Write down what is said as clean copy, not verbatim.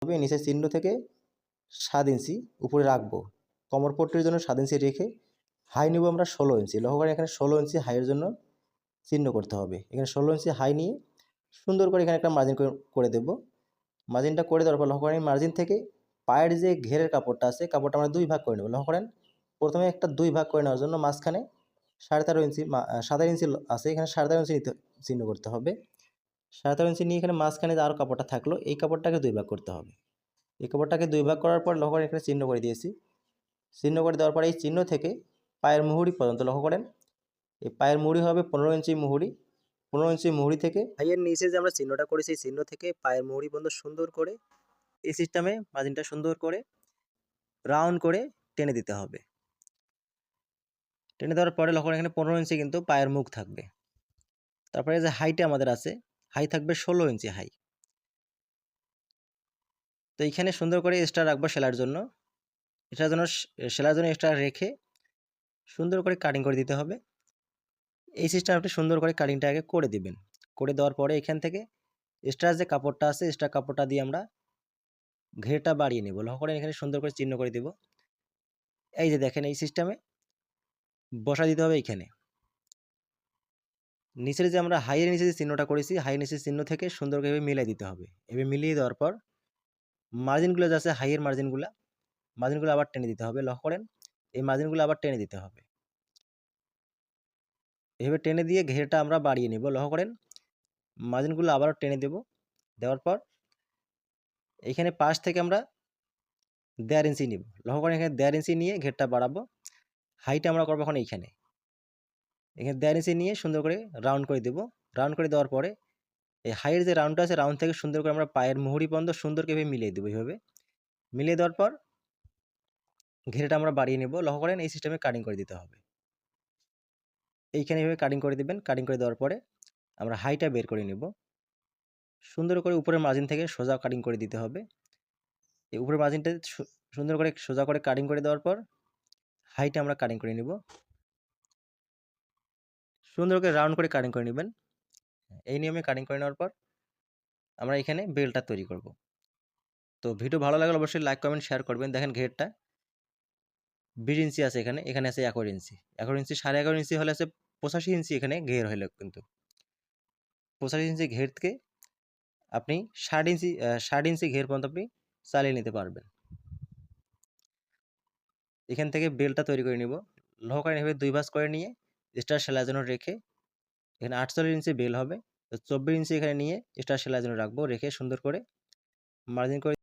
হবে নিচের চিহ্ন থেকে 7 ইঞ্চি উপরে রাখবো। কোমর পট্টির জন্য 7 ইঞ্চি রেখে হাই নেব আমরা 16 ইঞ্চি। লক্ষ্য করেন এখানে 16 ইঞ্চি হাইয়ের জন্য চিহ্ন করতে হবে। এখানে 16 ইঞ্চি হাই নিয়ে সুন্দর করে এখানে একটা মার্জিন করে দেব। মার্জিনটা করে দেওয়ার পর লক্ষ্য করেন মার্জিন থেকে পায়ের যে ঘেরের কাপড়টা আছে কাপড়টা আমরা 2 ভাগ করে নেব। লক্ষ্য করেন প্রথমে একটা 2 ভাগ করে নেওয়ার জন্য মাঝখানে 13.5 ইঞ্চি 17 ইঞ্চি আছে, এখানে 13.5 ইঞ্চি চিহ্ন করতে হবে। 13.5 ইঞ্চি নিয়ে এখানে মাঝখানে যে আরও কাপড়টা থাকলো এই কাপড়টাকে 2 ভাগ করতে হবে। এই কাপড়টাকে 2 ভাগ করার পর লক্ষ্য করেন এখানে চিহ্ন করে দিয়েছি। চিহ্ন করে দেওয়ার পরে এই চিহ্ন থেকে পায়ের মুহুরি পর্যন্ত লক্ষ্য করেন এই পায়ের মুহুরি হবে 15 ইঞ্চি মুহুরি। 15 ইঞ্চি মুহুরি থেকে পায়ের নিচে যে আমরা চিহ্নটা করেছি এই চিহ্ন থেকে পায়ের মুহুরি পর্যন্ত সুন্দর করে এই সিস্টেমে মার্জিনটা সুন্দর করে রাউন্ড করে টেনে দিতে হবে। টেনে দেওয়ার পরে লক্ষ্য করেন এখানে 15 ইঞ্চি কিন্তু পায়ের মুখ থাকবে। তারপরে যে হাইটা আমাদের আছে হাই থাকবে 16 ইঞ্চি হাই। তো এইখানে সুন্দর করে এক্সট্রা রাখবো সেলাইয়ের জন্য। এটার জন্য সেলাইয়ের জন্য এক্সট্রা রেখে সুন্দর করে কাটিং করে দিতে হবে। এই সিস্টেম আপনি সুন্দর করে কাটিংটা আগে করে দিবেন। করে দেওয়ার পরে এখান থেকে এক্সট্রা যে কাপড়টা আছে এক্সট্রা কাপড়টা দিয়ে আমরা ঘেরটা বাড়িয়ে নেব। লক্ষ্য করেন এখানে সুন্দর করে চিহ্ন করে দেব। এই যে দেখেন এই সিস্টেমে বসা দিতে হবে। এইখানে নিচের যে আমরা হাইয়ের নিচে যে চিহ্নটা করেছি হাইয়ের নিচের চিহ্ন থেকে সুন্দর করে মিলিয়ে দিতে হবে। এভাবে মিলিয়ে দেওয়ার পর মার্জিনগুলো যে আছে হাইয়ের মার্জিনগুলো আবার টেনে দিতে হবে। লক্ষ্য করেন এই মার্জিনগুলো আবার টেনে দিতে হবে। এভাবে টেনে দিয়ে ঘেরটা আমরা বাড়িয়ে নেব। লক্ষ্য করেন মার্জিনগুলো আবারও টেনে দেব। দেওয়ার পর এখানে পাশ থেকে আমরা 1.5 ইঞ্চি নিব। লক্ষ্য করেন এখানে 1.5 ইঞ্চি নিয়ে ঘেরটা বাড়াবো। হাইটা আমরা করবো এখন এখানে 1.5 ইঞ্চি নিয়ে সুন্দর করে রাউন্ড করে দেব। রাউন্ড করে দেওয়ার পরে এই হাইয়ের যে রাউন্ডটা আছে রাউন্ড থেকে সুন্দর করে আমরা পায়ের মুহুরি পর্যন্ত সুন্দর করে মিলিয়ে দেবো। এইভাবে মিলিয়ে দেওয়ার পর ঘেরটা আমরা বাড়িয়ে নেব। লক্ষ্য করেন এই সিস্টেমে কাটিং করে দিতে হবে। এইখানে এইভাবে কাটিং করে দেবেন। কাটিং করে দেওয়ার পরে আমরা হাইটা বের করে নেব। সুন্দর করে উপরের মার্জিন থেকে সোজা কাটিং করে দিতে হবে। এই উপরের মার্জিনটা সুন্দর করে সোজা করে কাটিং করে দেওয়ার পর হাইটা আমরা কাটিং করে নেব। সুন্দর করে রাউন্ড করে কাটিং করে নেবেন। এই নিয়মে কাটিং করে নেওয়ার পর আমরা এখানে বেল্টটা তৈরি করব। তো ভিডিও ভালো লাগলে অবশ্যই লাইক কমেন্ট শেয়ার করবেন। দেখেন ঘেরটা 20 ইঞ্চি আছে, এখানে আছে 11 ইঞ্চি। 11 ইঞ্চি 11.5 ইঞ্চি হলে আছে 85 ইঞ্চি এখানে ঘের হলো কিন্তু 85 ইঞ্চি ঘের থেকে আপনি 60 ইঞ্চি ঘের পর্যন্ত আপনি চালিয়ে নিতে পারবেন। এখান থেকে বেলটা তৈরি করে নিব। লক্ষ্য করেন এভাবে 2 ভাঁজ করে নিয়ে এক্সট্রা সেলাইয়ের জন্য রেখে এখানে 48 ইঞ্চি বেল হবে। তো 24 ইঞ্চি এখানে নিয়ে এক্সট্রা সেলাইয়ের জন্য রাখবো। রেখে সুন্দর করে মার্জিন করে